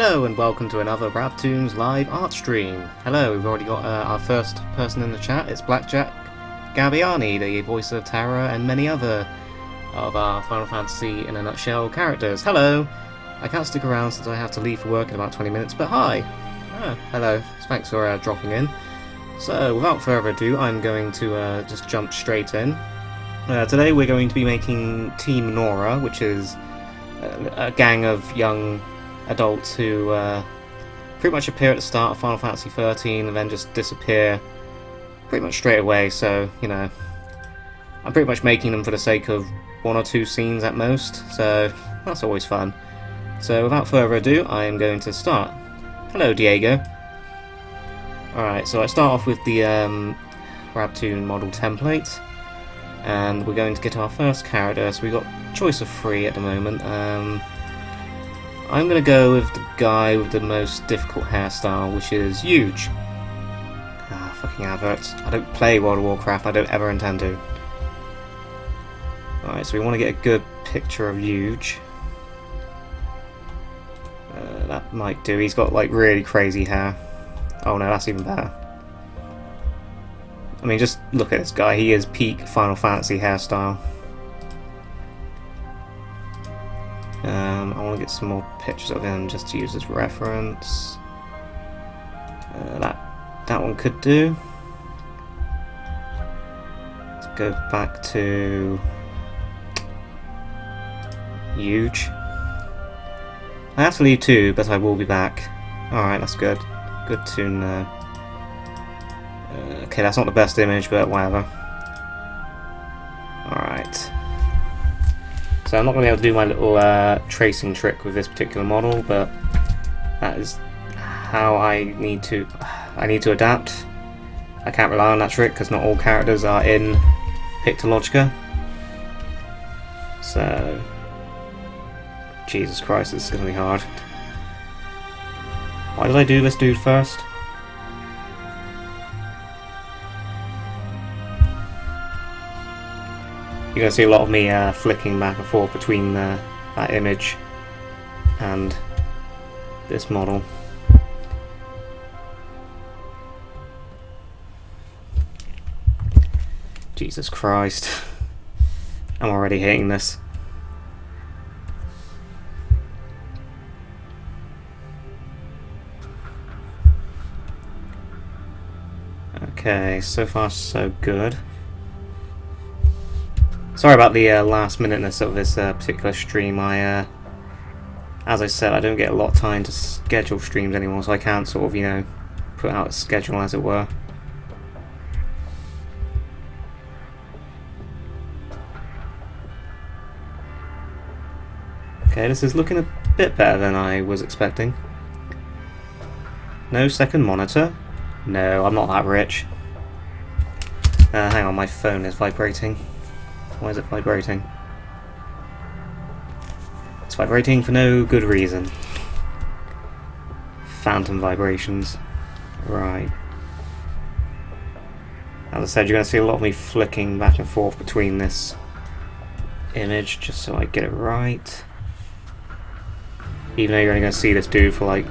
Hello and welcome to another RAB-Live live art stream. Hello, we've already got our first person in the chat. It's Blackjack Gabbiani, the voice of Tara and many other of our Final Fantasy in a nutshell characters. Hello! I can't stick around since I have to leave for work in about 20 minutes, but hi! Hello, thanks for dropping in. So, without further ado, I'm going to just jump straight in. Today we're going to be making Team NORA, which is a gang of young adults who pretty much appear at the start of Final Fantasy XIII and then just disappear pretty much straight away, so, you know, I'm pretty much making them for the sake of one or two scenes at most, so that's always fun. So without further ado, I am going to start. Hello, Diego. Alright, so I start off with the RAB-2 model template, and we're going to get our first character, so we've got choice of 3 at the moment. I'm going to go with the guy with the most difficult hairstyle, which is Huge. Fucking adverts. I don't play World of Warcraft, I don't ever intend to. Alright, so we want to get a good picture of Huge. That might do. He's got like really crazy hair. Oh no, that's even better. I mean, just look at this guy. He is peak Final Fantasy hairstyle. I want to get some more pictures of him just to use as reference. That one could do. Let's go back to Huge. I have to leave too, but I will be back. Alright, that's good. Good to know. Okay, that's not the best image, but whatever. Alright. So I'm not going to be able to do my little tracing trick with this particular model, but that is how I need to adapt. I can't rely on that trick because not all characters are in Pictologica. So, Jesus Christ, this is going to be hard. Why did I do this dude first? You're going to see a lot of me flicking back and forth between that image and this model. Jesus Christ. I'm already hating this. Okay, so far so good. Sorry about the last minuteness of this particular stream. As I said, I don't get a lot of time to schedule streams anymore, so I can't sort of, you know, put out a schedule as it were. Okay, this is looking a bit better than I was expecting. No second monitor? No, I'm not that rich. Hang on, my phone is vibrating. Why is it vibrating? It's vibrating for no good reason. Phantom vibrations. Right. As I said, you're going to see a lot of me flicking back and forth between this image just so I get it right. Even though you're only going to see this dude for like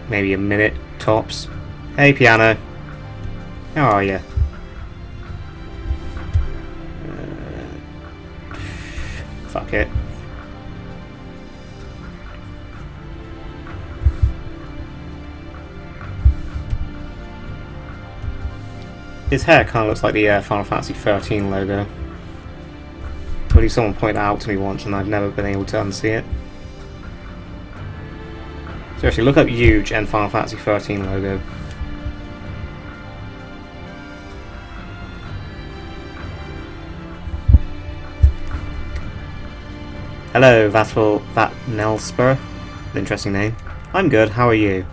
maybe a minute tops. Hey Piano. How are you? Fuck it. His hair kind of looks like the Final Fantasy XIII logo. I believe someone pointed that out to me once and I've never been able to unsee it. Seriously, look up Huge and Final Fantasy XIII logo. Hello, Vatnelspur. An interesting name. I'm good, how are you?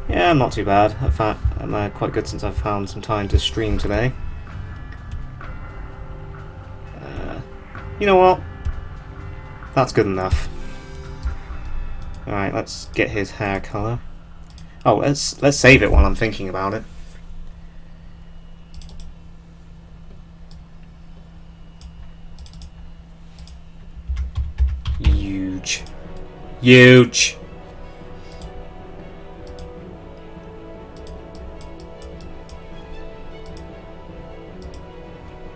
Yeah, I'm not too bad. In fact, I'm quite good since I've found some time to stream today. You know what? That's good enough. Alright, let's get his hair colour. Oh, let's save it while I'm thinking about it. Huge. Huge!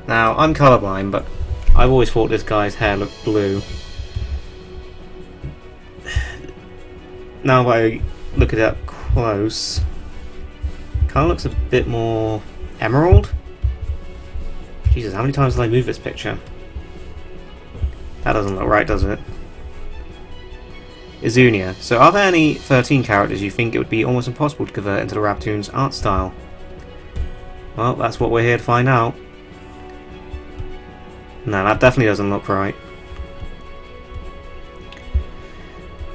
Now, I'm colourblind, but I've always thought this guy's hair looked blue. Now if I look at it up close, kind of looks a bit more emerald. Jesus, how many times did I move this picture? That doesn't look right, does it? Izunia. So are there any 13 characters you think it would be almost impossible to convert into the RAB-Toons art style? Well, that's what we're here to find out. No, that definitely doesn't look right.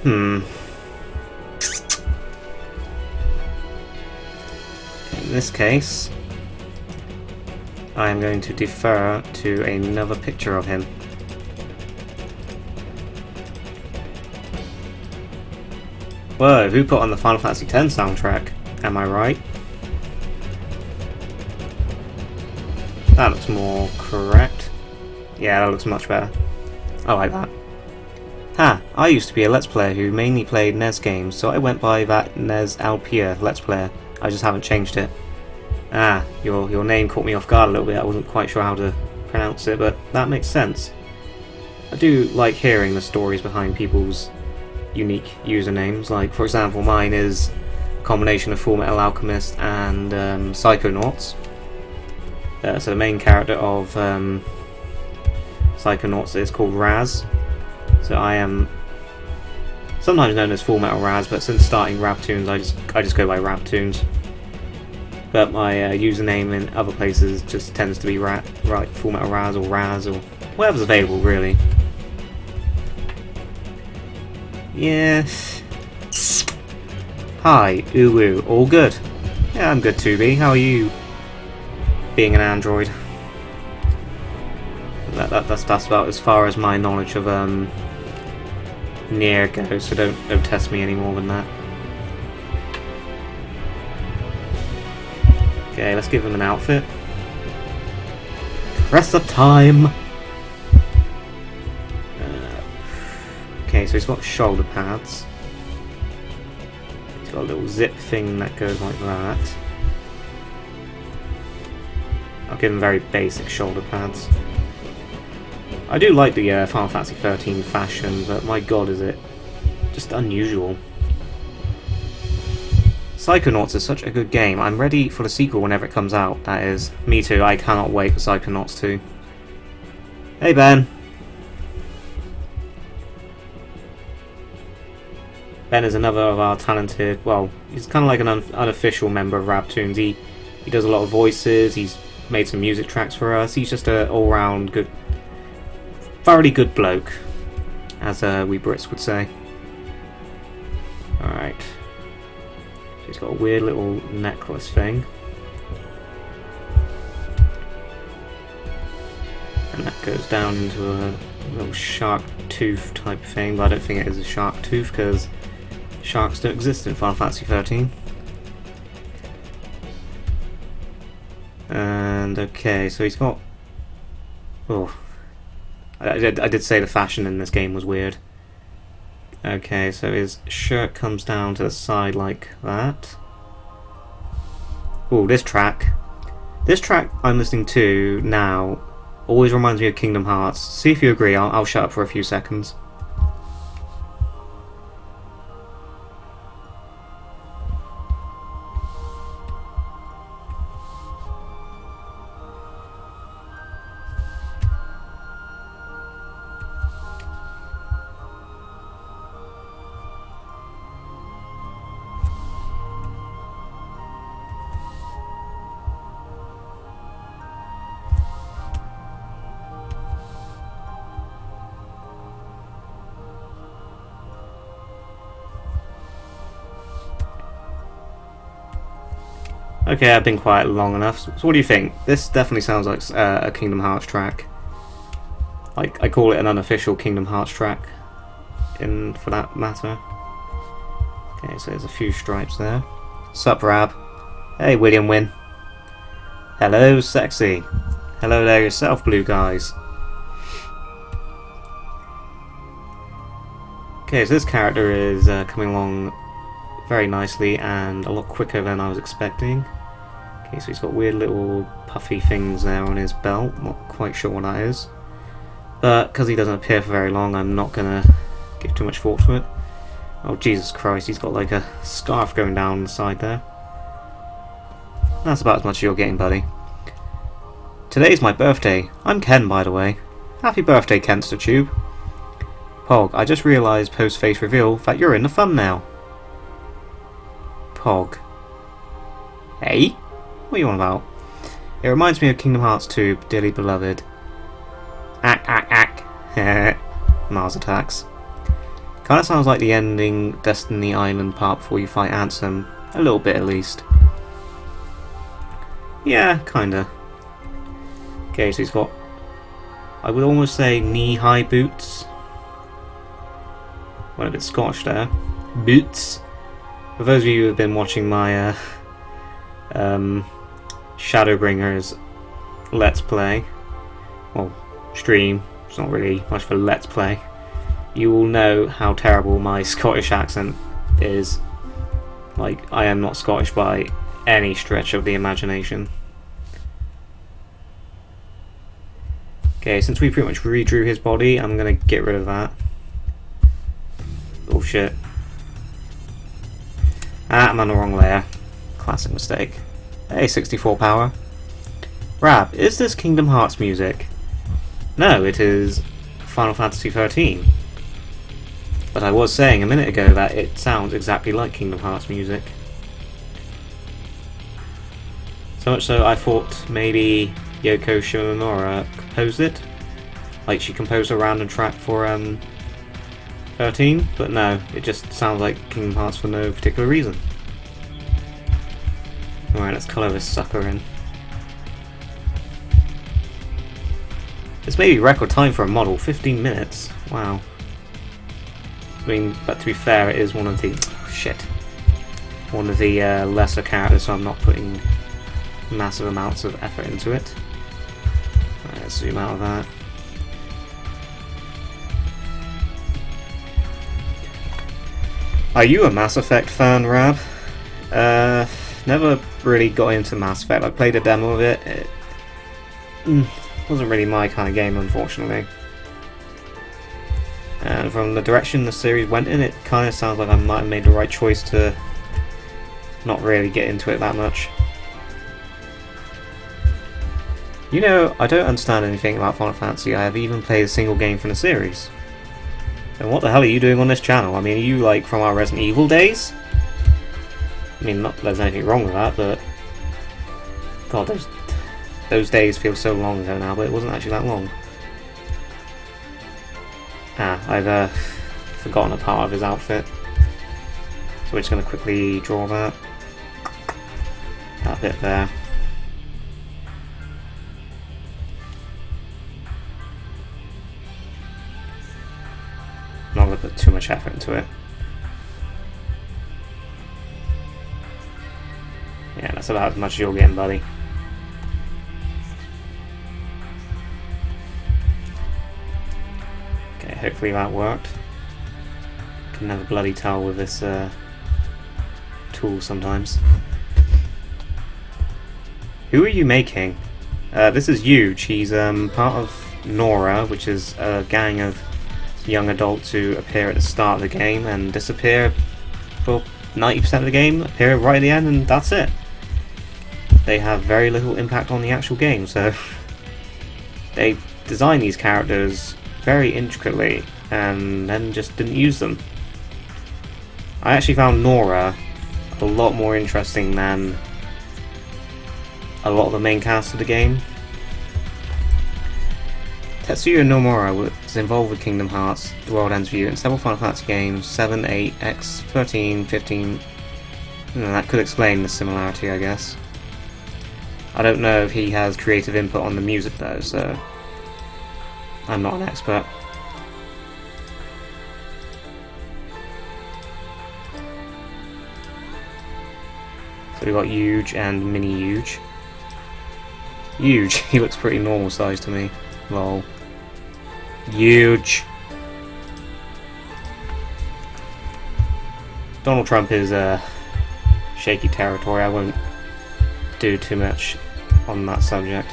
In this case, I am going to defer to another picture of him. Whoa, who put on the Final Fantasy X soundtrack? Am I right? That looks more correct. Yeah, that looks much better. I like that. Ha! I used to be a Let's Player who mainly played NES games, so I went by that NES Alpia Let's Player. I just haven't changed it. Ah, your name caught me off guard a little bit. I wasn't quite sure how to pronounce it, but that makes sense. I do like hearing the stories behind people's unique usernames. Like, for example, mine is a combination of Full Metal Alchemist and Psychonauts. So the main character of Psychonauts is called Raz. So I am sometimes known as Full Metal Raz, but since starting RAB-Toons, I just go by RAB-Toons. But my username in other places just tends to be Full Metal Raz or whatever's available, really. Yes. Hi, Uwu. All good? Yeah, I'm good, 2B. How are you? Being an android. That's about as far as my knowledge of Nier goes, so don't test me any more than that. Okay, let's give him an outfit. Rest of time! Okay, so he's got shoulder pads. He's got a little zip thing that goes like that. I'll give him very basic shoulder pads. I do like the Final Fantasy XIII fashion, but my god is it just unusual. Psychonauts is such a good game. I'm ready for the sequel whenever it comes out, that is. Me too, I cannot wait for Psychonauts 2. Hey Ben! Ben is another of our talented, well, he's kind of like an unofficial member of RAB-Toons. He does a lot of voices, he's made some music tracks for us, he's just an all-round good, thoroughly good bloke, as we Brits would say. Alright. He's got a weird little necklace thing. And that goes down into a little shark tooth type thing, but I don't think it is a shark tooth because sharks don't exist in Final Fantasy XIII. And okay, so he's got... Oh. I did say the fashion in this game was weird. Okay, so his shirt comes down to the side like that. Oh, this track. This track I'm listening to now always reminds me of Kingdom Hearts. See if you agree, I'll shut up for a few seconds. Okay, I've been quiet long enough. So what do you think? This definitely sounds like a Kingdom Hearts track. Like, I call it an unofficial Kingdom Hearts track, for that matter. Okay, so there's a few stripes there. Sup, Rab? Hey, William Wynn. Hello, sexy. Hello there yourself, blue guys. Okay, so this character is coming along very nicely and a lot quicker than I was expecting. Okay, Okay, so he's got weird little puffy things there on his belt. Not quite sure what that is. But because he doesn't appear for very long, I'm not going to give too much thought to it. Oh, Jesus Christ, he's got like a scarf going down the side there. That's about as much as you're getting, buddy. Today's my birthday. I'm Ken, by the way. Happy birthday, Kenster Tube. Pog, I just realised post-face reveal that you're in the thumbnail. Pog. Hey? What are you on about? It reminds me of Kingdom Hearts 2, dearly beloved. Mars attacks. Kinda sounds like the ending Destiny Island part before you fight Ansem. A little bit at least. Yeah, kinda. Okay, so he's got, I would almost say, knee-high boots. Went a bit Scottish there. Boots. For those of you who have been watching my Shadowbringers Let's Play, well, stream, it's not really much of a Let's Play, you will know how terrible my Scottish accent is. Like, I am not Scottish by any stretch of the imagination. Okay, since we pretty much redrew his body, I'm gonna get rid of that. Oh shit. Ah, I'm on the wrong layer. Classic mistake. Hey, 64 power. Rab, is this Kingdom Hearts music? No, it is Final Fantasy XIII. But I was saying a minute ago that it sounds exactly like Kingdom Hearts music. So much so I thought maybe Yoko Shimomura composed it. Like she composed a random track for 13, but no, it just sounds like Kingdom Hearts for no particular reason. Alright, let's colour this sucker in. This may be record time for a model, 15 minutes. Wow. I mean, but to be fair, it is one of the... oh, shit. One of the lesser characters, so I'm not putting massive amounts of effort into it. Alright, let's zoom out of that. Are you a Mass Effect fan, Rab? Never really got into Mass Effect. I played a demo of it. It wasn't really my kind of game, unfortunately. And from the direction the series went in, it kind of sounds like I might have made the right choice to not really get into it that much. You know, I don't understand anything about Final Fantasy. I have even played a single game from the series. And what the hell are you doing on this channel? I mean, are you like from our Resident Evil days? I mean, not that there's anything wrong with that, but... God, those days feel so long ago now, but it wasn't actually that long. Ah, I've forgotten a part of his outfit. So we're just going to quickly draw that. That bit there. Not going to put too much effort into it. Yeah, that's about as much as you're getting, buddy. Okay, hopefully that worked. Can never bloody tell with this tool sometimes. Who are you making? This is huge. He's part of NORA, which is a gang of young adults who appear at the start of the game and disappear for 90% of the game, appear right at the end, and that's it. They have very little impact on the actual game, so they designed these characters very intricately and then just didn't use them. I actually found NORA a lot more interesting than a lot of the main cast of the game. Tetsuya Nomura was involved with Kingdom Hearts, The World Ends With You, and several Final Fantasy games, 7, 8, X, 13, 15... that could explain the similarity, I guess. I don't know if he has creative input on the music though, so I'm not an expert. So we've got huge and mini huge. Huge, he looks pretty normal size to me. Lol. Huge. Donald Trump is shaky territory. I won't do too much on that subject.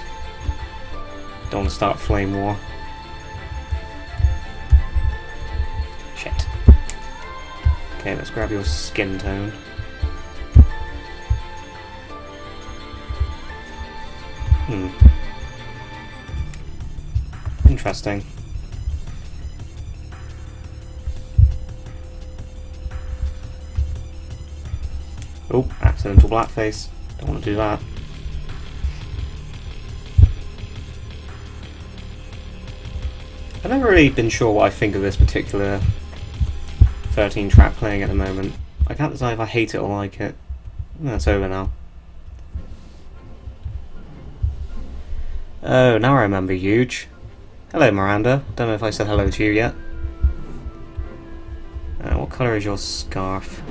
Don't want to start a flame war. Shit. Okay, let's grab your skin tone. Interesting. Oh, accidental blackface. Don't want to do that. I've never really been sure what I think of this particular 13 track playing at the moment. I can't decide if I hate it or like it. That's over now. Oh, now I remember Huge. Hello, Miranda. Don't know if I said hello to you yet. What colour is your scarf?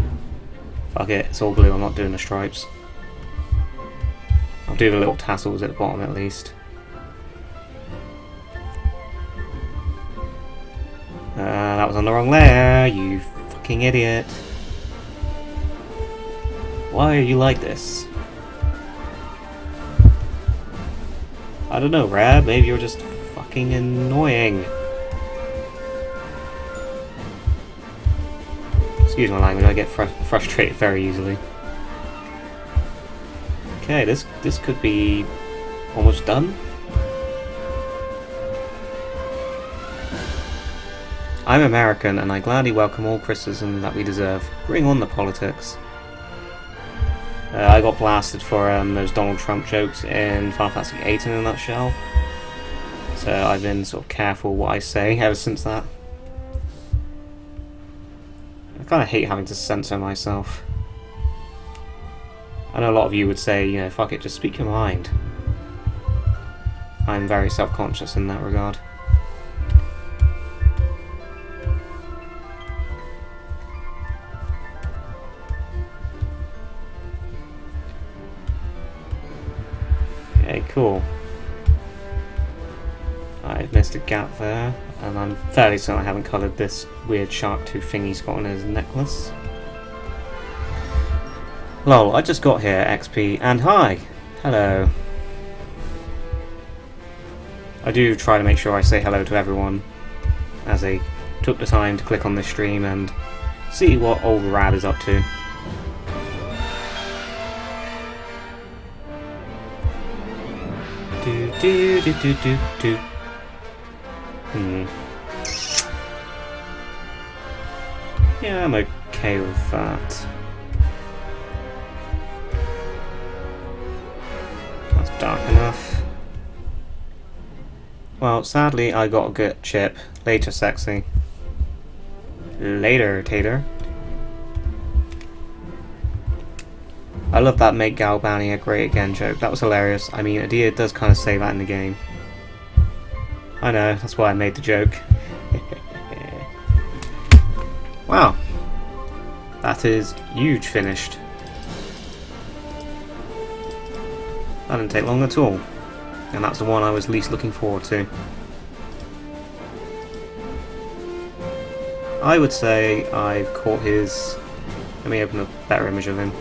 Fuck it, it's all blue, I'm not doing the stripes. I'll do the little tassels at the bottom at least. That was on the wrong layer, you fucking idiot. Why are you like this? I don't know, Rab, maybe you're just fucking annoying. Excuse my language, I get frustrated very easily. Okay, this could be almost done. I'm American and I gladly welcome all criticism that we deserve. Bring on the politics. I got blasted for those Donald Trump jokes in Final Fantasy VIII in a nutshell. So I've been sort of careful what I say ever since that. I kind of hate having to censor myself. I know a lot of you would say, you know, fuck it, just speak your mind. I'm very self-conscious in that regard. Okay, cool. I've missed a gap there, and I'm fairly certain I haven't coloured this weird shark tooth thing he's got on his necklace. Lol, I just got here, XP, and hi! Hello. I do try to make sure I say hello to everyone, as they took the time to click on this stream and see what old Rab is up to. Do. Yeah, I'm okay with that. That's dark enough. Well, sadly, I got a good chip. Later, sexy. Later, tater. I love that make Galbania great again joke. That was hilarious. I mean, Adia does kind of say that in the game. I know, that's why I made the joke. Wow. That is huge finished. That didn't take long at all. And that's the one I was least looking forward to. I would say I've caught his... Let me open a better image of him.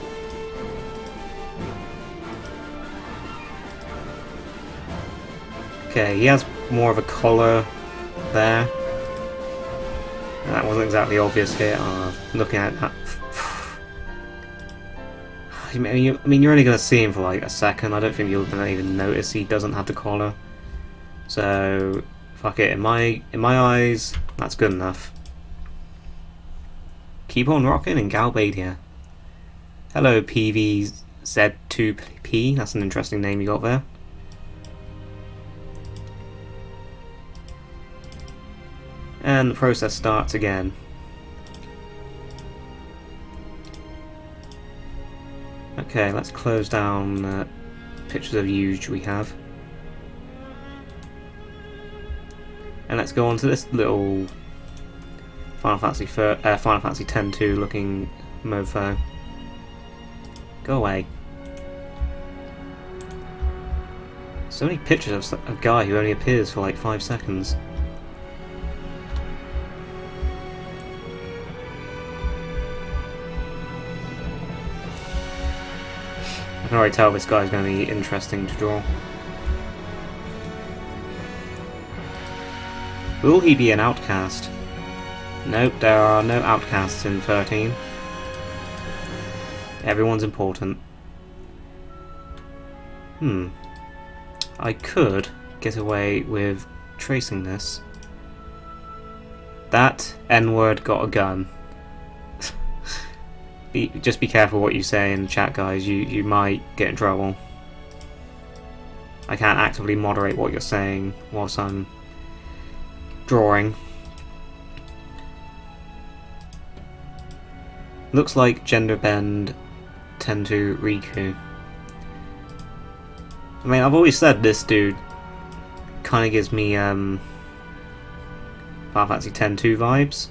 Okay, he has more of a collar there. And that wasn't exactly obvious here. Looking at that. I mean, you're only going to see him for like a second. I don't think you're going to even notice he doesn't have the collar. So, fuck it. In my eyes, that's good enough. Keep on rocking in Galbadia. Hello, PVZ2P. That's an interesting name you got there. And the process starts again. Okay, let's close down pictures of Huge we have. And let's go on to this little Final Fantasy X-2 looking mofo. Go away. So many pictures of a guy who only appears for like 5 seconds. can already tell this guy's going to be interesting to draw. Will he be an outcast? Nope, there are no outcasts in 13. Everyone's important. I could get away with tracing this. That N-word got a gun. Just be careful what you say in the chat, guys. You might get in trouble. I can't actively moderate what you're saying whilst I'm drawing. Looks like gender bend tend to Riku. I mean, I've always said this dude kind of gives me Final Fantasy X-2 vibes.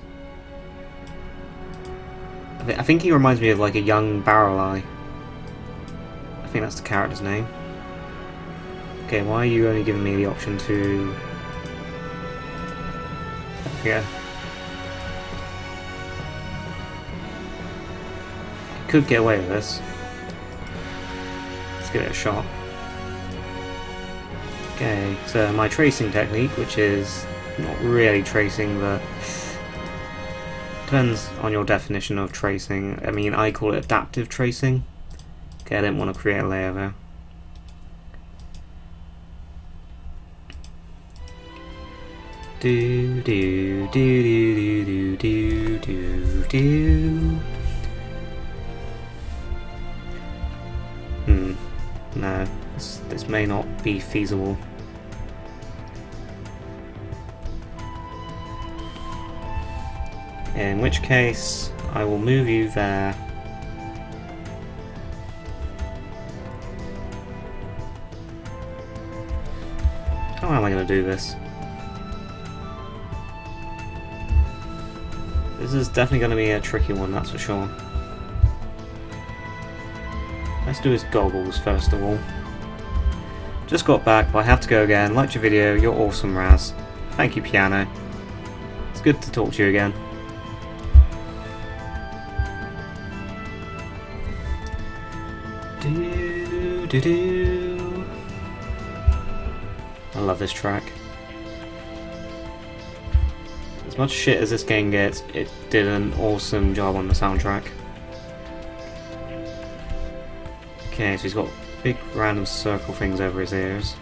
I think he reminds me of like a young Barrel-Eye. I think that's the character's name. Okay, why are you only giving me the option to... Yeah. I could get away with this. Let's give it a shot. Okay, so my tracing technique, which is not really tracing, but depends on your definition of tracing. I mean, I call it adaptive tracing. Okay, I didn't want to create a layer there. Do do do do do do do do. No, this may not be feasible. In which case, I will move you there. How am I going to do this? This is definitely going to be a tricky one, that's for sure. Let's do his goggles first of all. Just got back, but I have to go again. Liked your video, you're awesome, Raz. Thank you, Piano. It's good to talk to you again. Do, do, do. I love this track. As much shit as this game gets, it did an awesome job on the soundtrack. Okay, so he's got big random circle things over his ears.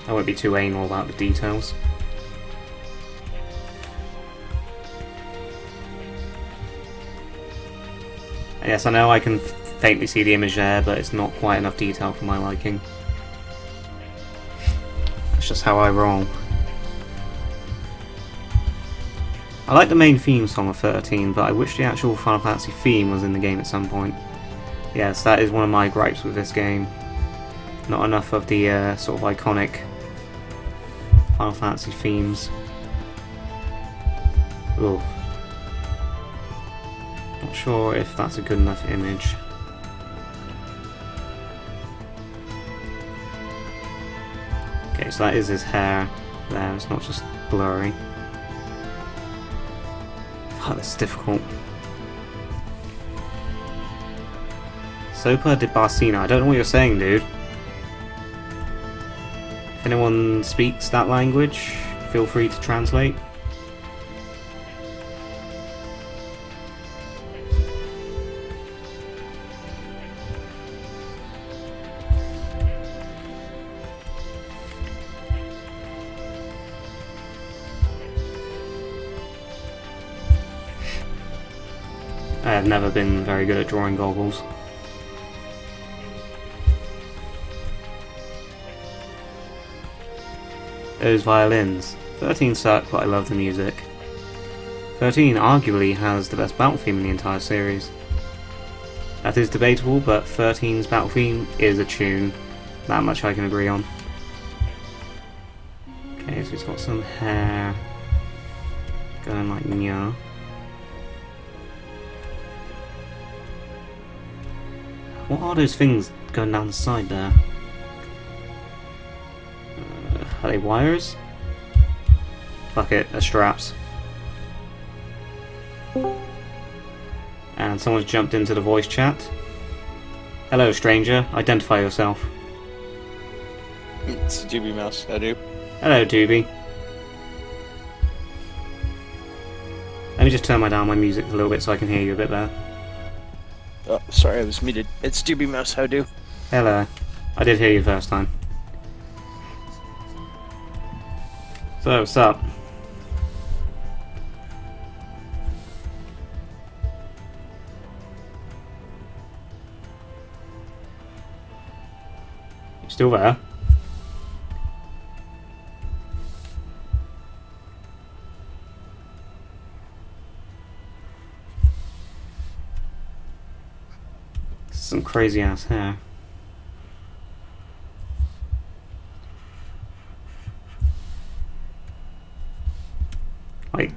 I won't be too anal about the details. Yes, I know I can faintly see the image there, but it's not quite enough detail for my liking. That's just how I roll. I like the main theme song of 13, but I wish the actual Final Fantasy theme was in the game at some point. Yes, that is one of my gripes with this game. Not enough of the sort of iconic Final Fantasy themes. Ooh. Not sure if that's a good enough image. Okay, so that is his hair there, it's not just blurry. Oh, that's difficult. Sopa de Barcina. I don't know what you're saying, dude. If anyone speaks that language, feel free to translate. I have never been very good at drawing goggles. Those violins. 13 suck, but I love the music. 13 arguably has the best battle theme in the entire series. That is debatable, but 13's battle theme is a tune. That much I can agree on. Okay, so he's got some hair going like nya. What are those things going down the side there? Are they wires? Fuck it, they're straps. And someone's jumped into the voice chat. Hello, stranger. Identify yourself. It's Doobie Mouse. I do. Hello, Doobie. Let me just turn down my music a little bit so I can hear you a bit better. Oh, sorry, I was muted. It's Doobie Mouse. How do? Hello. I did hear you first time. So, what's up? You still there? Some crazy ass hair. Like,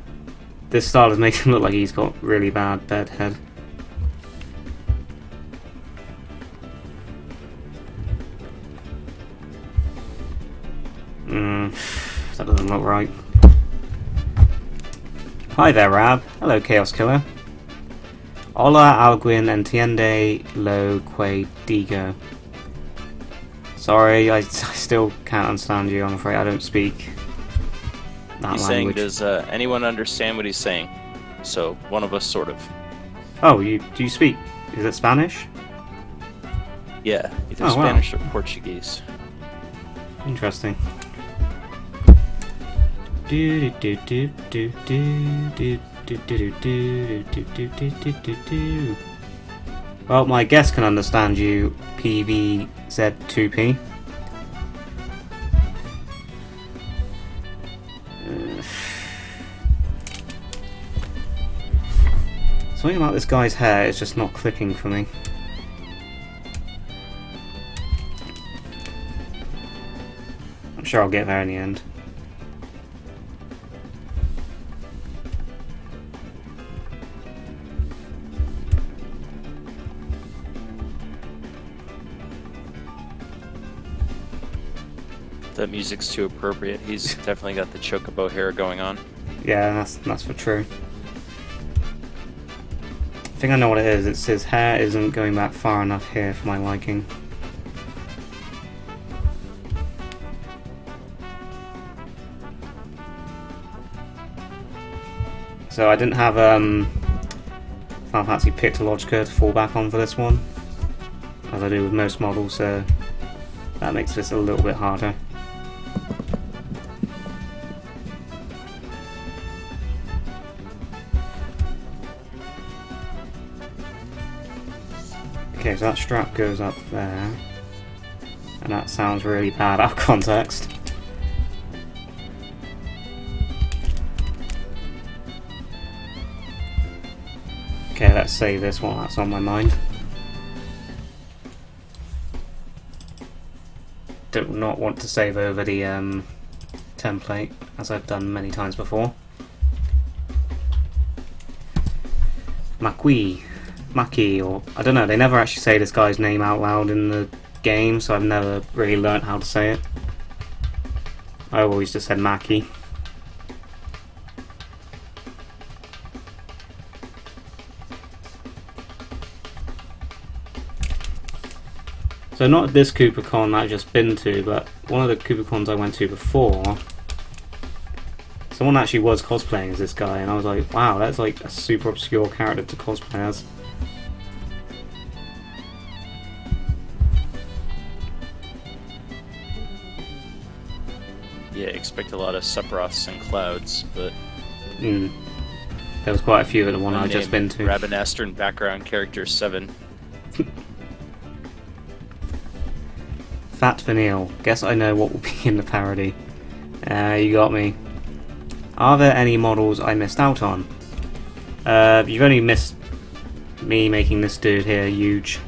this style is making him look like he's got really bad head. That doesn't look right. Hi there, Rab. Hello, Chaos Killer. Hola, alguien entiende lo que digo? Sorry, I still can't understand you, I'm afraid. I don't speak that He's language. saying, does anyone understand what he's saying? So, one of us sort of. Oh, do you speak? Is it Spanish? Yeah, either Oh, wow. Spanish or Portuguese. Interesting. Do do do do do do do do do do do do do do. Well, my guest can understand you, PVZ2P. Something about this guy's hair is just not clicking for me. I'm sure I'll get there in the end. That music's too appropriate. He's definitely got the chocobo hair going on. Yeah, that's for true. I think I know what it is. It's his hair isn't going back far enough here for my liking. So I didn't have Final Fantasy Pictologica to fall back on for this one, as I do with most models, so that makes this a little bit harder. Okay, so that strap goes up there, and that sounds really bad out of context. Okay, let's save this one, that's on my mind. Do not want to save over the template, as I've done many times before. Maqui, or I don't know, they never actually say this guy's name out loud in the game, so I've never really learnt how to say it. I always just said Maqui. So not this CooperCon I've just been to, but one of the CooperCons I went to before, someone actually was cosplaying as this guy, and I was like, wow, that's like a super obscure character to cosplay as. Yeah, expect a lot of Sephiroths and Clouds, but... There was quite a few at the one I've just been to. Rabinastern background character 7. Fat Vanille. Guess I know what will be in the parody. You got me. Are there any models I missed out on? You've only missed me making this dude here huge.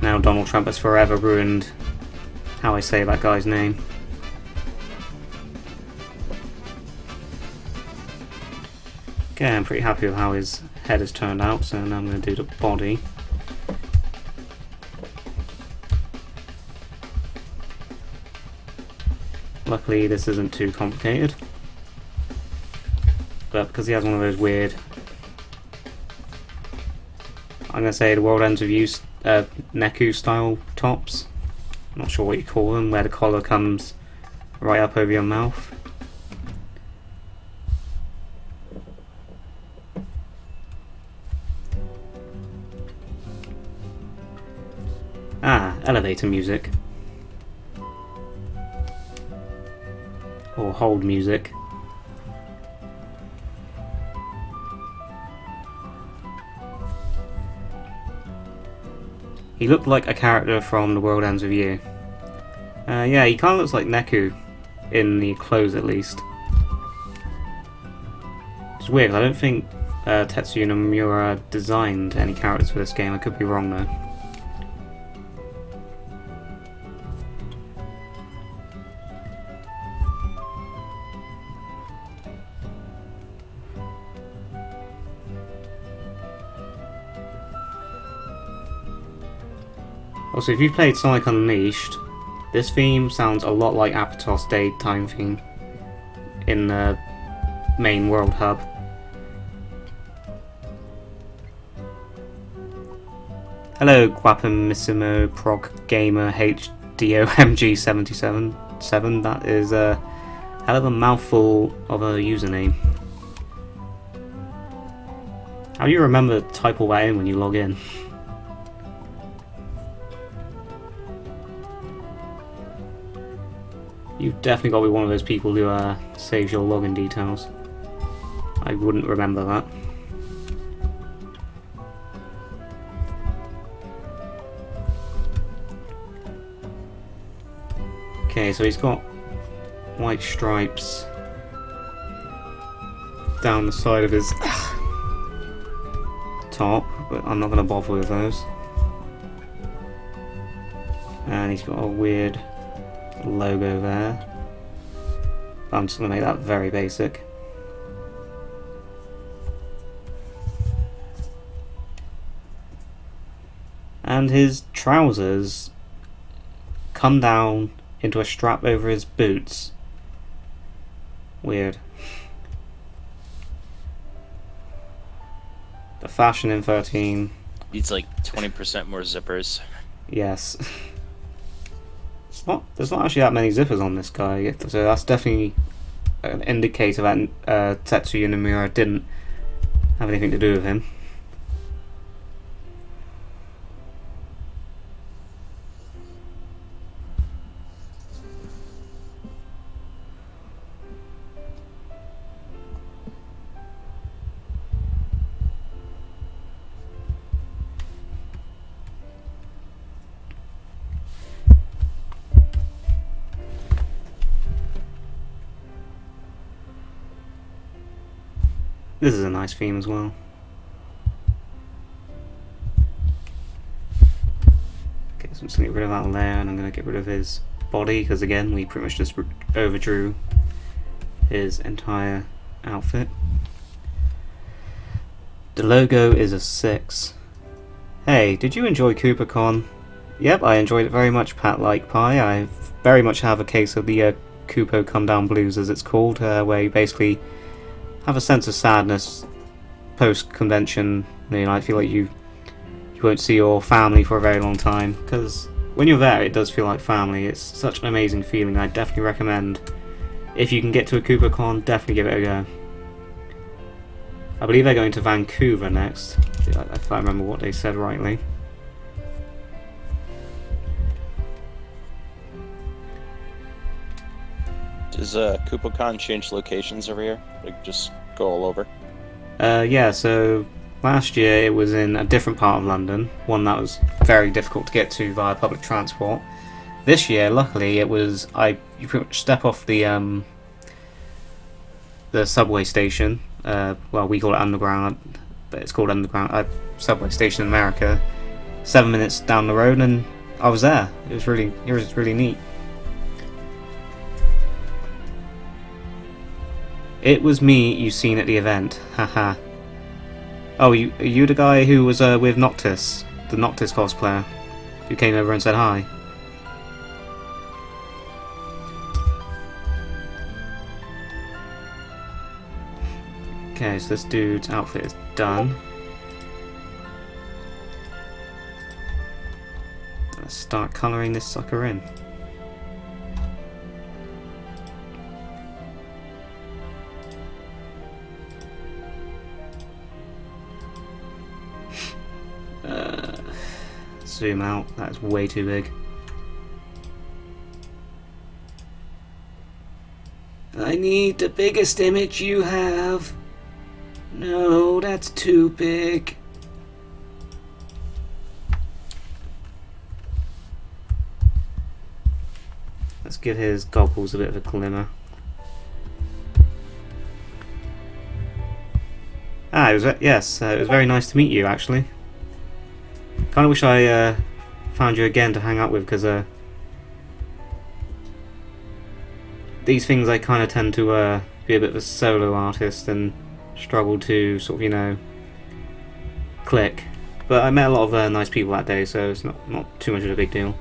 Now Donald Trump has forever ruined how I say that guy's name. Okay, I'm pretty happy with how his head has turned out, so now I'm going to do the body. Luckily this isn't too complicated, but because he has one of those weird I'm gonna say the World Ends With You Neku style tops. I'm not sure what you call them, where the collar comes right up over your mouth. Ah, elevator music. Or hold music. He looked like a character from The World Ends With You. Yeah, he kind of looks like Neku, in the clothes at least. It's weird, I don't think Tetsuya Nomura designed any characters for this game, I could be wrong though. Also, if you've played Sonic Unleashed, this theme sounds a lot like Apato's daytime theme in the main world hub. Hello, Guapamissimo Prog Gamer HDOMG77. That is a hell of a mouthful of a username. How do you remember to type all that in when you log in? You've definitely got to be one of those people who saves your login details. I wouldn't remember that. Okay, so he's got white stripes down the side of his top, but I'm not going to bother with those. And he's got a weird logo there. I'm just going to make that very basic. And his trousers come down into a strap over his boots. Weird. The fashion in 13. Needs like 20% more zippers. Yes. There's not actually that many zippers on this guy, so that's definitely an indicator that Tetsuya Nomura didn't have anything to do with him. This is a nice theme as well. Okay, so I'm just going to get rid of that layer and I'm going to get rid of his body, because again we pretty much just overdrew his entire outfit. The logo is a 6. Hey, did you enjoy CooperCon? Yep, I enjoyed it very much, Pat Like Pie. I very much have a case of the Koopo Come Down Blues, as it's called, where you basically have a sense of sadness post-convention. You know, I feel like you won't see your family for a very long time, because when you're there it does feel like family. It's such an amazing feeling. I definitely recommend, if you can get to a CooperCon, definitely give it a go. I believe they're going to Vancouver next, if I remember what they said rightly. Does CooperCon change locations every year? Like, just go all over? Yeah, so last year it was in a different part of London, one that was very difficult to get to via public transport. This year, luckily, it was you pretty much step off the subway station. Well, we call it Underground, but it's called Underground subway station in America. 7 minutes down the road, and I was there. It was really neat. It was me you seen at the event, haha. Oh, are you the guy who was with Noctis, the Noctis cosplayer, who came over and said hi? Okay, so this dude's outfit is done. Let's start colouring this sucker in. Zoom out, that's way too big. I need the biggest image you have. No, that's too big. Let's give his goggles a bit of a glimmer. Ah, yes, it was very nice to meet you, actually. Kind of wish I found you again to hang out with, because these things I kind of tend to be a bit of a solo artist and struggle to sort of, you know, click. But I met a lot of nice people that day, so it's not too much of a big deal.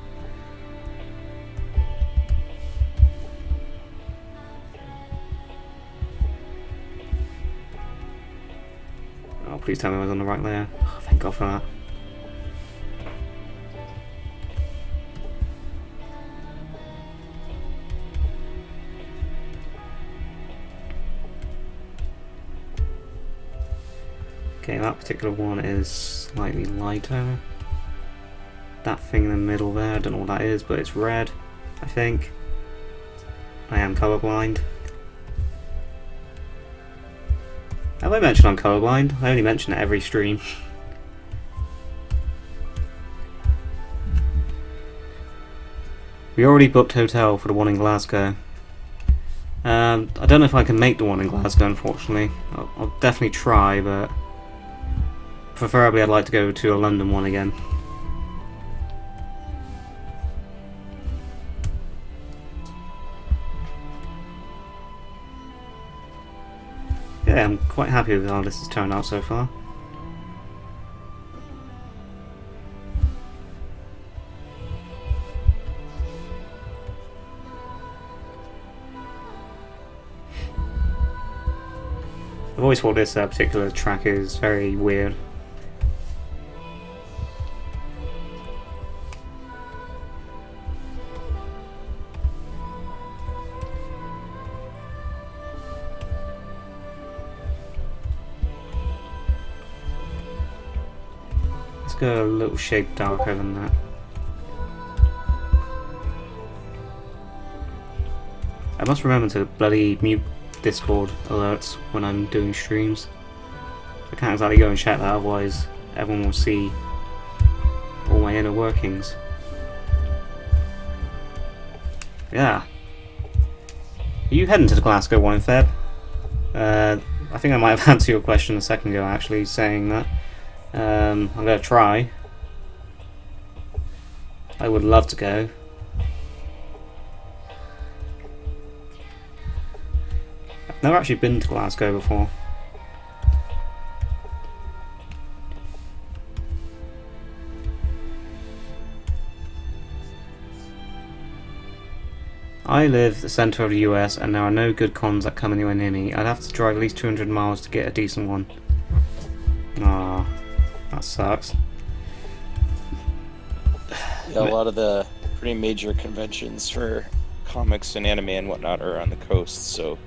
Oh, please tell me I was on the right layer. Oh, thank God for that. Okay, that particular one is slightly lighter. That thing in the middle there, I don't know what that is, but it's red, I think. I am colourblind. Have I mentioned I'm colourblind? I only mention it every stream. We already booked hotel for the one in Glasgow. I don't know if I can make the one in Glasgow, unfortunately. I'll definitely try, but preferably I'd like to go to a London one again. Yeah, I'm quite happy with how this has turned out so far. I've always thought this particular track is very weird. Let's go a little shade darker than that. I must remember to bloody mute Discord alerts when I'm doing streams. I can't exactly go and check that, otherwise everyone will see all my inner workings. Yeah. Are you heading to the Glasgow one in Feb? I think I might have answered your question a second ago, actually, saying that. I'm going to try. I would love to go. I've never actually been to Glasgow before. I live the centre of the US and there are no good cons that come anywhere near me. I'd have to drive at least 200 miles to get a decent one. Ah, that sucks. Yeah, a lot of the pretty major conventions for comics and anime and whatnot are on the coast, so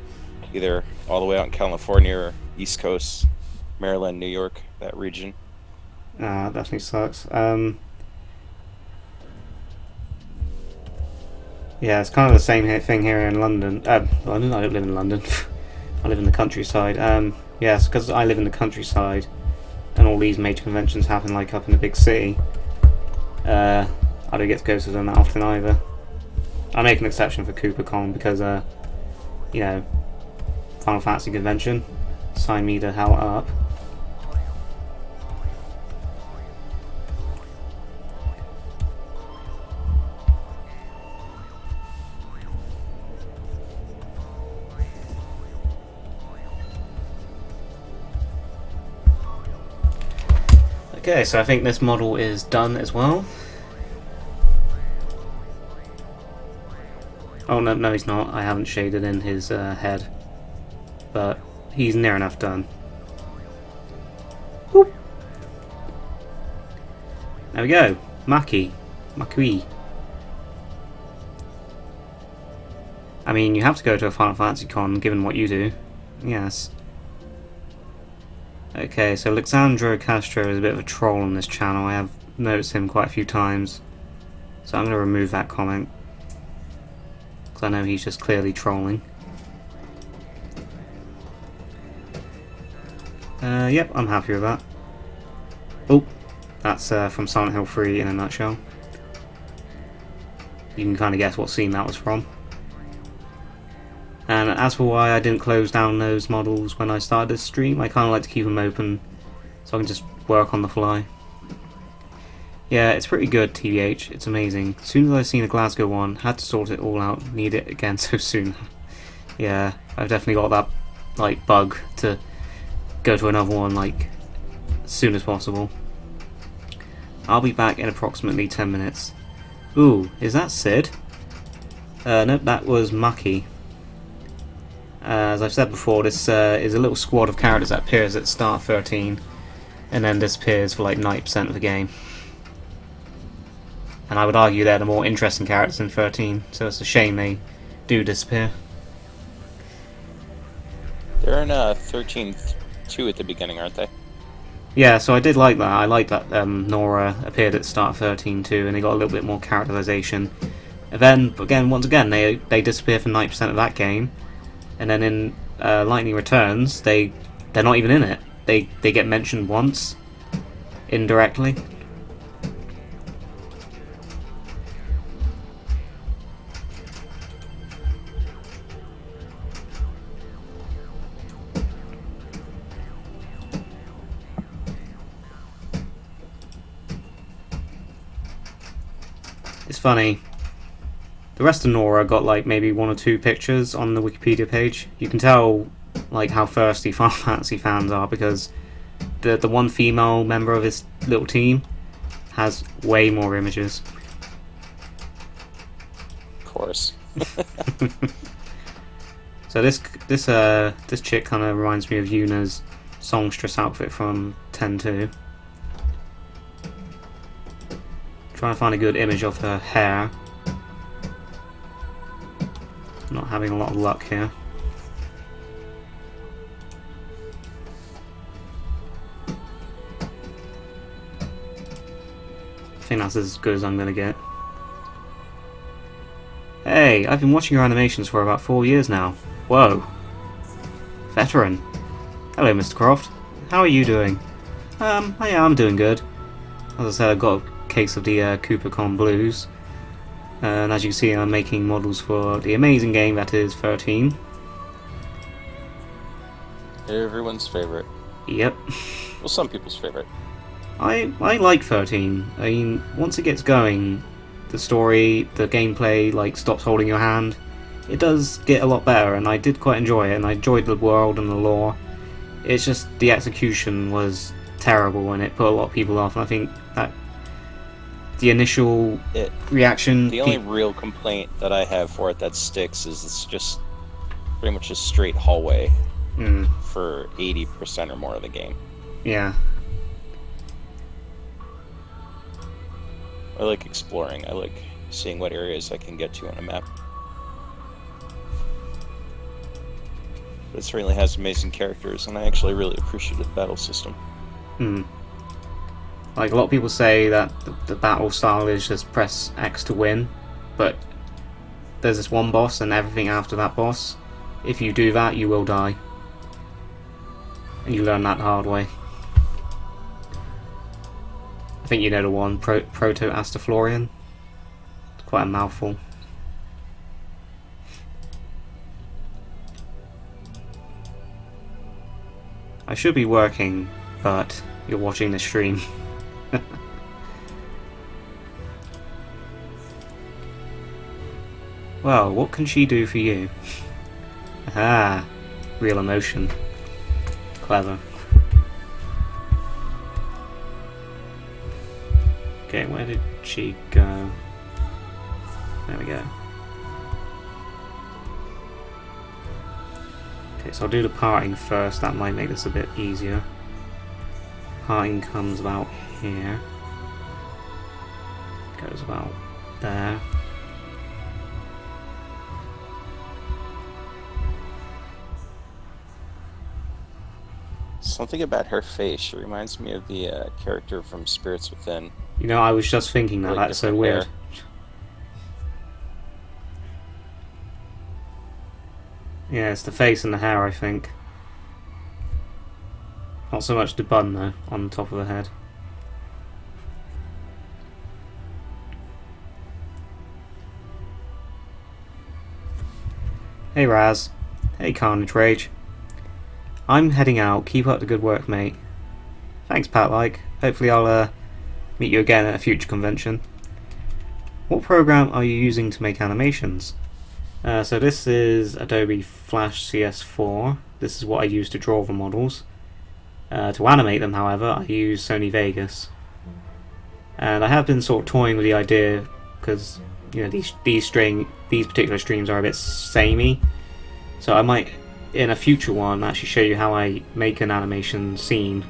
either all the way out in California or East Coast, Maryland, New York, that region. Ah, that definitely sucks. Yeah, it's kind of the same thing here in London. London? I don't live in London. I live in the countryside. Yes, because I live in the countryside, and all these major conventions happen like up in the big city. I don't get to go to them that often either. I make an exception for CooperCon because, you know, Final Fantasy convention. Sign me the hell up. Okay, so I think this model is done as well. Oh no, he's not. I haven't shaded in his head. But he's near enough done. Whoop. There we go. Maqui. Maqui. I mean, you have to go to a Final Fantasy con, given what you do. Yes. Okay, so Alexandro Castro is a bit of a troll on this channel. I have noticed him quite a few times. So I'm going to remove that comment. Because I know he's just clearly trolling. Yep, I'm happy with that. Oh, that's from Silent Hill 3 in a nutshell. You can kind of guess what scene that was from. And as for why I didn't close down those models when I started this stream, I kind of like to keep them open so I can just work on the fly. Yeah, it's pretty good, TBH. It's amazing. As soon as I seen the Glasgow one, had to sort it all out. Need it again so soon. Yeah, I've definitely got that like bug to go to another one like as soon as possible. I'll be back in approximately 10 minutes. Ooh, is that Sid? Nope, that was Maqui. As I've said before, this is a little squad of characters that appears at start 13 and then disappears for like 90% of the game. And I would argue they're the more interesting characters in 13, so it's a shame they do disappear. They're in 13 too at the beginning, aren't they? Yeah, so I did like that. I like that NORA appeared at start 13 too, and they got a little bit more characterization. And then, once again, they disappear for 90% of that game. And then in Lightning Returns, they're not even in it. They get mentioned once, indirectly. It's funny. The rest of NORA got like maybe 1 or 2 pictures on the Wikipedia page. You can tell like how thirsty Final Fantasy fans are because the one female member of his little team has way more images. Of course. So this chick kind of reminds me of Yuna's songstress outfit from 10-2. Trying to find a good image of her hair. Not having a lot of luck here. I think that's as good as I'm gonna get. Hey, I've been watching your animations for about 4 years now. Whoa. Veteran. Hello, Mr. Croft. How are you doing? Yeah, I'm doing good. As I said, I've got a case of the CooperCon Blues. And as you can see, I'm making models for the amazing game that is 13. Everyone's favorite. Yep. Well, some people's favorite. I like 13. I mean, once it gets going, the story, the gameplay, like, stops holding your hand. It does get a lot better, and I did quite enjoy it, and I enjoyed the world and the lore. It's just the execution was terrible, and it put a lot of people off, and I think that the initial reaction... The only real complaint that I have for it that sticks is it's just pretty much a straight hallway for 80% or more of the game. Yeah. I like exploring. I like seeing what areas I can get to on a map. But it certainly has amazing characters, and I actually really appreciate the battle system. Like, a lot of people say that the battle style is just press X to win, but there's this one boss and everything after that boss. If you do that, you will die. And you learn that the hard way. I think you know the one, Proto-Astaflorian. It's quite a mouthful. I should be working, but you're watching the stream. Well, what can she do for you? Ah, real emotion. Clever. Okay, where did she go? There we go. Okay, so I'll do the parting first, that might make this a bit easier. Parting comes about here. Goes about there. Something about her face. She reminds me of the character from Spirits Within. You know, I was just thinking that. Really That's so different weird. hair. Yeah, it's the face and the hair, I think. Not so much the bun, though, on the top of the head. Hey Raz. Hey Carnage Rage. I'm heading out. Keep up the good work, mate. Thanks, Pat-like. Hopefully I'll meet you again at a future convention. What program are you using to make animations? So this is Adobe Flash CS4. This is what I use to draw the models. To animate them, however, I use Sony Vegas. And I have been sort of toying with the idea because, you know, these particular streams are a bit samey. So I might, in a future one, actually show you how I make an animation scene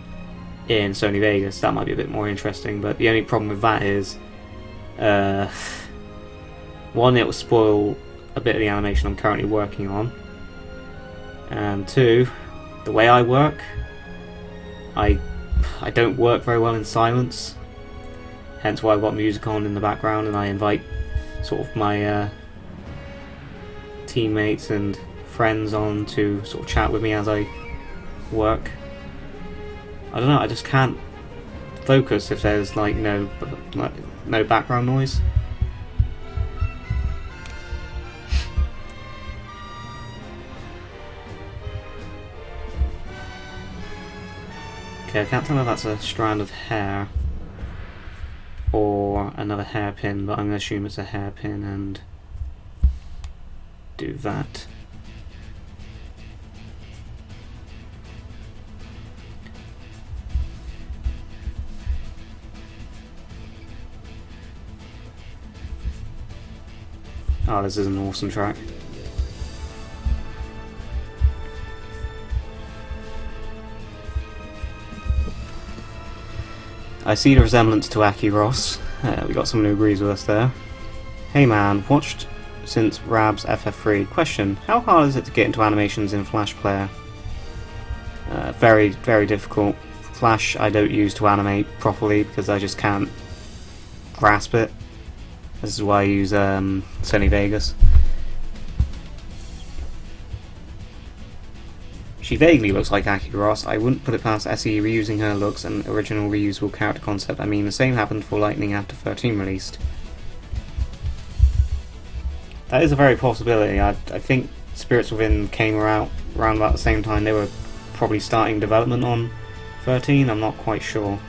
in Sony Vegas. That might be a bit more interesting, but the only problem with that is, one, it will spoil a bit of the animation I'm currently working on, and two, the way I work, I don't work very well in silence, hence why I've got music on in the background, and I invite sort of my teammates and friends on to sort of chat with me as I work. I don't know, I just can't focus if there's like no background noise. Okay, I can't tell if that's a strand of hair or another hairpin, but I'm going to assume it's a hairpin and do that. Oh, this is an awesome track. I see the resemblance to Aki Ross. We got someone who agrees with us there. Hey man, watched since RAB's FF3. Question, how hard is it to get into animations in Flash Player? Very, very difficult. Flash I don't use to animate properly because I just can't grasp it. This is why I use Sony Vegas. She vaguely looks like Aki Ross. I wouldn't put it past SE reusing her looks and original reusable character concept. I mean, the same happened for Lightning after 13 released. That is a very possibility. I think Spirits Within came around about the same time. They were probably starting development on 13. I'm not quite sure.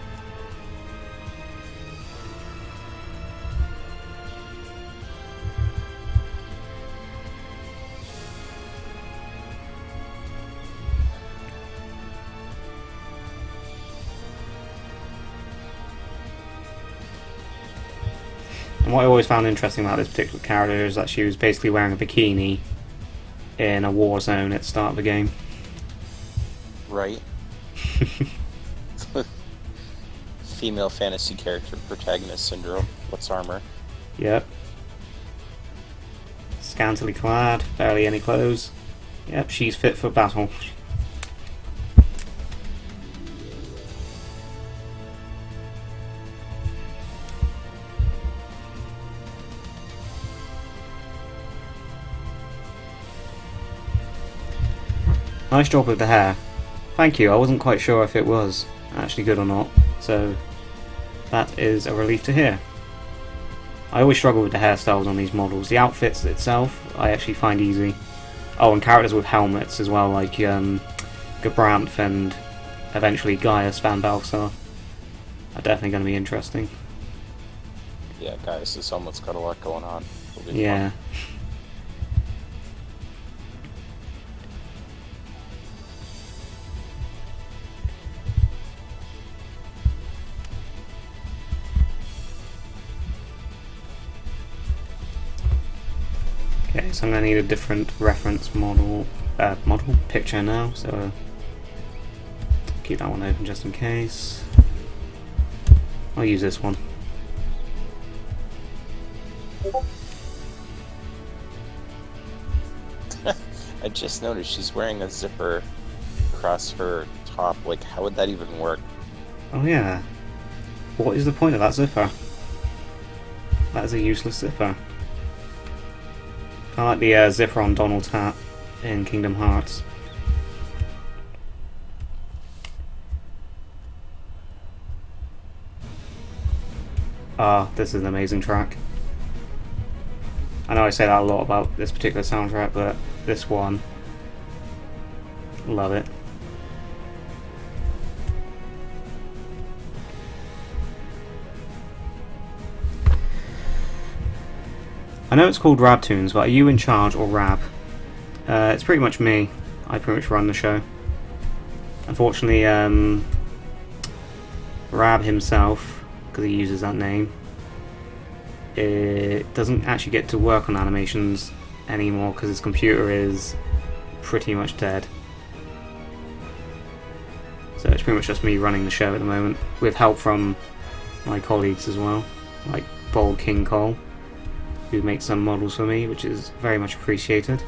And what I always found interesting about this particular character is that she was basically wearing a bikini in a war zone at the start of the game. Right. Female fantasy character protagonist syndrome. What's armor? Yep. Scantily clad, barely any clothes. Yep, she's fit for battle. Nice job with the hair. Thank you, I wasn't quite sure if it was actually good or not, so that is a relief to hear. I always struggle with the hairstyles on these models. The outfits itself, I actually find easy. Oh, and characters with helmets as well, like Gabranth and eventually Gaius Van Balthasar are definitely going to be interesting. Yeah, Gaius' this helmet's got a lot going on. Yeah. Fun. Okay, so I'm going to need a different reference model picture now, so keep that one open just in case. I'll use this one. I just noticed she's wearing a zipper across her top. Like, how would that even work? Oh yeah. What is the point of that zipper? That is a useless zipper. I like the zipper on Donald's hat in Kingdom Hearts. Ah, this is an amazing track. I know I say that a lot about this particular soundtrack, but this one, love it. I know it's called RAB Tunes, but are you in charge or RAB? It's pretty much me. I pretty much run the show. Unfortunately, RAB himself, because he uses that name, it doesn't actually get to work on animations anymore because his computer is pretty much dead. So it's pretty much just me running the show at the moment, with help from my colleagues as well, like Bold King Cole, who makes some models for me, which is very much appreciated.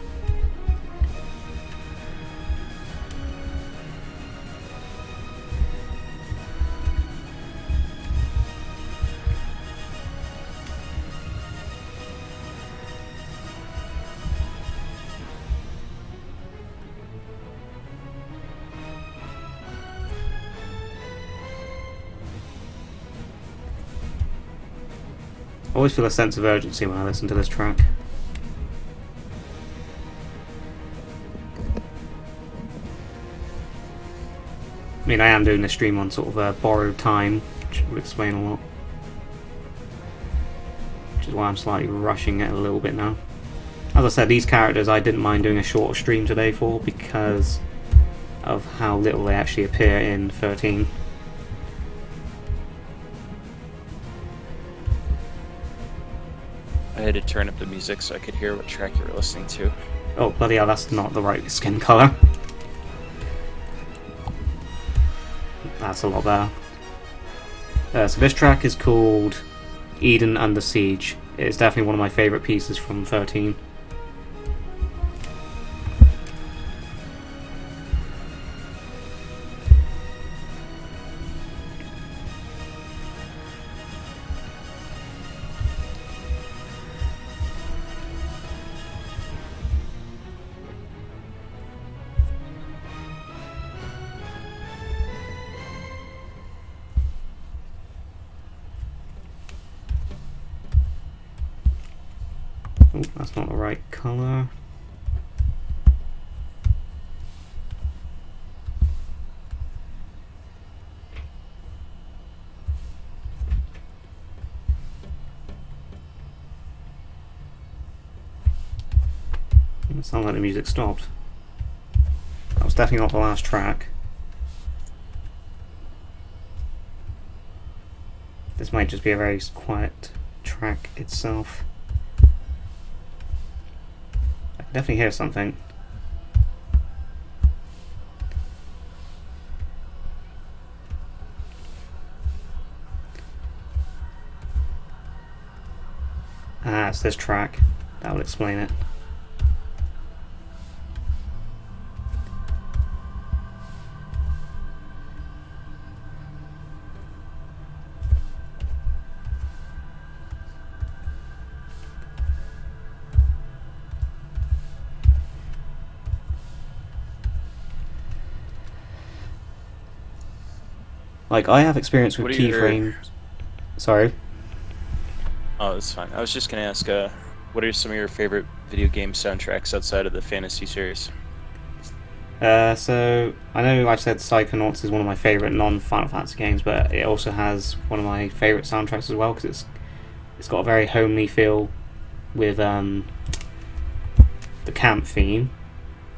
I always feel a sense of urgency when I listen to this track. I mean, I am doing this stream on sort of borrowed time, which will explain a lot. Which is why I'm slightly rushing it a little bit now. As I said, these characters I didn't mind doing a shorter stream today for because of how little they actually appear in 13. I had to turn up the music so I could hear what track you were listening to. Oh, bloody hell, that's not the right skin colour. That's a lot better. So this track is called Eden Under Siege. It's definitely one of my favourite pieces from 13. Oh, that's not the right colour. It sounds like the music stopped. That was definitely not the last track. This might just be a very quiet track itself. I can definitely hear something. Ah, it's this track. That would explain it. Like, I have experience with keyframes. Sorry. Oh, that's fine. I was just gonna ask, what are some of your favorite video game soundtracks outside of the fantasy series? So I know I've said Psychonauts is one of my favourite non-Final Fantasy games, but it also has one of my favourite soundtracks as well because it's got a very homely feel with the camp theme,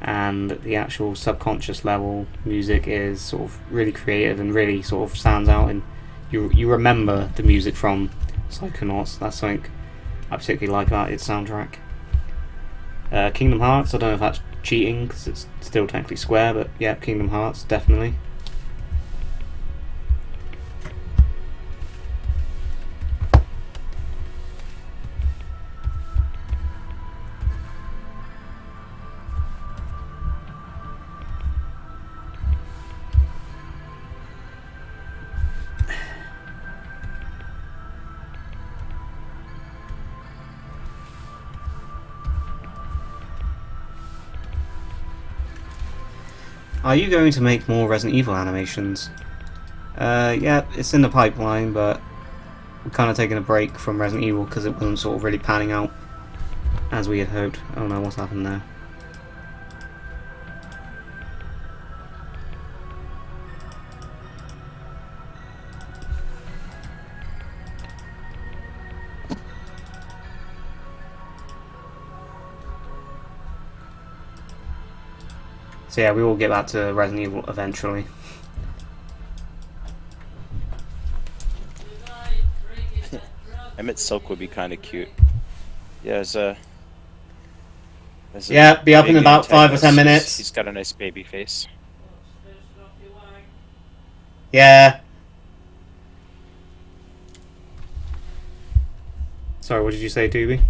and the actual subconscious level music is sort of really creative and really sort of stands out, and you remember the music from Psychonauts. That's something I particularly like about its soundtrack. Kingdom Hearts, I don't know if that's cheating because it's still technically Square, but yeah, Kingdom Hearts definitely. Are you going to make more Resident Evil animations? Yeah, it's in the pipeline, but we're kind of taking a break from Resident Evil because it wasn't sort of really panning out as we had hoped. Oh no, what's happened there? So yeah, we will get back to Resident Evil eventually. Emmett Silk would be kind of cute. Yeah, as a yeah, be up in baby about 5 or 10 antagonist, minutes. He's got a nice baby face. Yeah. Sorry, what did you say, Doobie?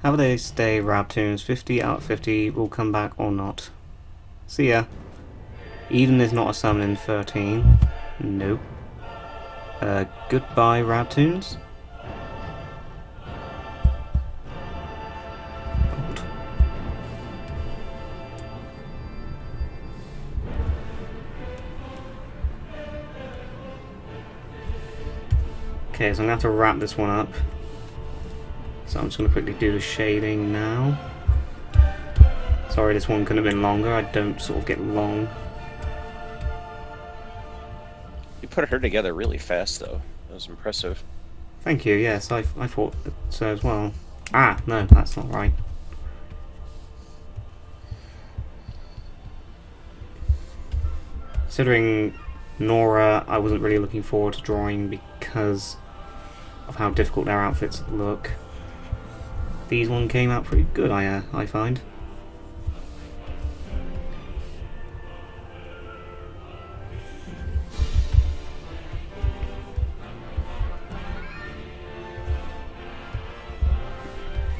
Have a nice day, RAB-Tunes. 50 out of 50 will come back or not. See ya. Eden is not a summon in 13. No. Goodbye, RAB-Tunes. Okay, so I'm going to have to wrap this one up. So I'm just going to quickly do the shading now. Sorry, this one couldn't have been longer. I don't sort of get long. You put her together really fast, though. That was impressive. Thank you, yes, I thought so as well. Ah, no, that's not right. Considering NORA, I wasn't really looking forward to drawing because of how difficult their outfits look. These one came out pretty good, I find.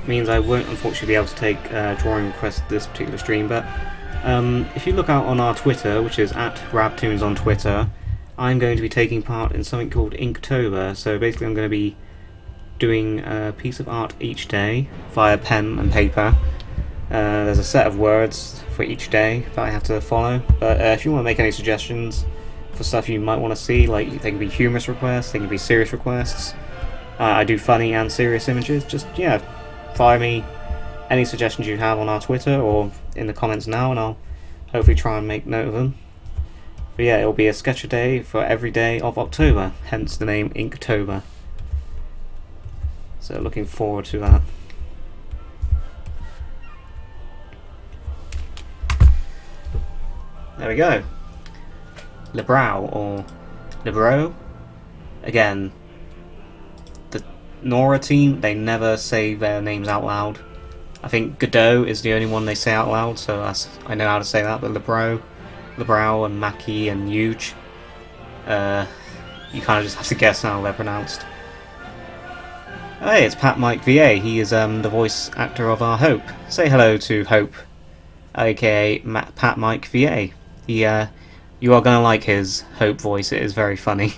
Means I won't unfortunately be able to take drawing requests this particular stream, but if you look out on our Twitter, which is at RAB-Tunes on Twitter, I'm going to be taking part in something called Inktober. So basically I'm going to be doing a piece of art each day via pen and paper. There's a set of words for each day that I have to follow, but if you want to make any suggestions for stuff you might want to see, like they can be humorous requests, they can be serious requests. I do funny and serious images. Just, yeah, fire me any suggestions you have on our Twitter or in the comments now, and I'll hopefully try and make note of them. But yeah, it'll be a sketch a day for every day of October, hence the name Inktober. So looking forward to that. There we go. Lebrrau or Lebrrau. Again, the NORA team, they never say their names out loud. I think Godot is the only one they say out loud, so I know how to say that, but Lebrrau and Maqui and Huge, you kind of just have to guess how they're pronounced. Hey, it's Pat Mike VA. He is the voice actor of our Hope. Say hello to Hope, aka Pat Mike VA. You are gonna like his Hope voice. It is very funny.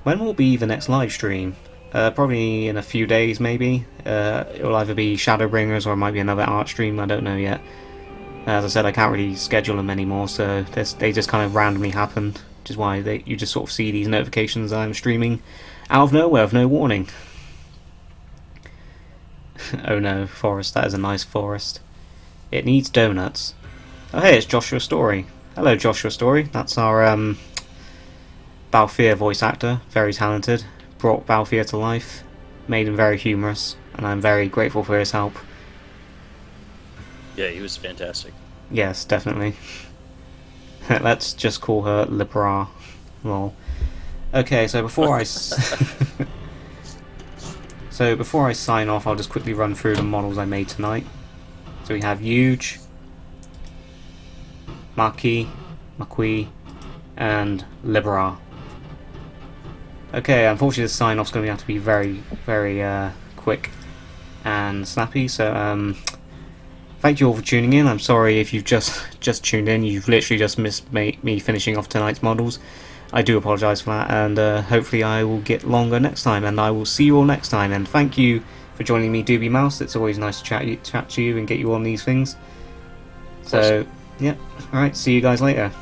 When will be the next live stream? Probably in a few days, maybe. It'll either be Shadowbringers or it might be another art stream. I don't know yet. As I said, I can't really schedule them anymore, so they just kind of randomly happen, which is why you just sort of see these notifications that I'm streaming out of nowhere with no warning. Oh no, forest. That is a nice forest. It needs donuts. Oh hey, it's Joshua Story. Hello, Joshua Story. That's our Balthier voice actor. Very talented. Brought Balthier to life. Made him very humorous, and I'm very grateful for his help. Yeah, he was fantastic. Yes, definitely. Let's just call her Lebrrau. Lol. Okay, so before I So before I sign off, I'll just quickly run through the models I made tonight. So we have Huge, Maqui, and Lebrrau. Okay, unfortunately the sign-off's going to have to be very, very quick and snappy, so thank you all for tuning in. I'm sorry if you've just tuned in, you've literally just missed me finishing off tonight's models. I do apologise for that, and hopefully I will get longer next time, and I will see you all next time, and thank you for joining me, Doobie Mouse. It's always nice to chat to you and get you on these things. So, yeah, alright, see you guys later.